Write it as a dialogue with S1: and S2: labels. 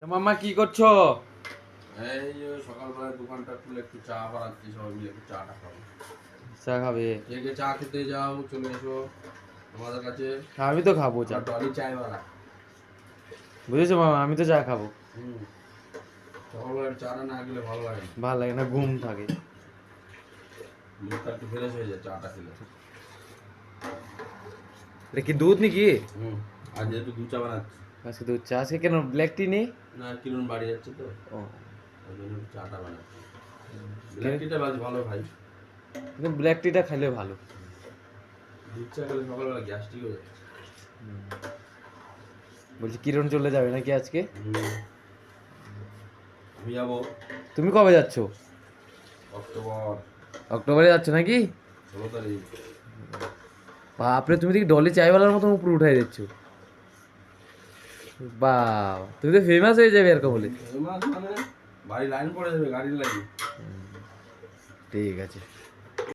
S1: মামা কি করছো?
S2: এই যে সকালবেলা দোকানটা খুলে একটু চা বানাচ্ছি, সবাই মিলে একটু চাটা খাবো।
S1: চা খাবে?
S2: কে কে চা খেতে যাও চলে এসো আমাদের কাছে।
S1: আমি তো খাবো চা।
S2: আমরা ডলি চায়ওয়ালা।
S1: বুঝেছো মামা, আমি তো চা খাবো।
S2: হুম, সকালবেলা চাটা না খেলে ভালো লাগে না,
S1: ভালো লাগে না, ঘুম থাকে।
S2: মুখটা একটু ফ্রেশ হয়ে যায় চাটা খেলে।
S1: এটা কি দুধ নাকি?
S2: হুম, আর যেহেতু দু চা বানাচ্ছি।
S1: আজকে দুধ চা, আজকে কেন ব্ল্যাক টি নেই?
S2: না, কিরণ বাড়ি যাচ্ছে তো,
S1: ও,
S2: ওই জন্য একটু চাটা বানাচ্ছি। ব্ল্যাক টিটা বেশ ভালো ভাই।
S1: কিন্তু ব্ল্যাক টিটা খেলে ভালো।
S2: দুধ চা খেলে সকালবেলা গ্যাস্ট্রিক হয়ে যায়।
S1: বলছি কিরণ চলে যাবে নাকি আজকে?
S2: হুম, আমি যাবো
S1: তুমি কবে যাচ্ছ?
S2: অক্টোবর
S1: অক্টোবরে যাচ্ছ নাকি?
S2: 16 তারিখ।
S1: বাপরে, তুমি দেখি ডলি চাইওয়ালার মতন উপরে উঠাই দিচ্ছ। বাহ, তুমি তো ফেমাস হয়ে যাবে এরকম বলে।
S2: এই মাস মানে বাড়ি লাইন পড়ে যাবে, গাড়ির লাইন।
S1: ঠিক আছে।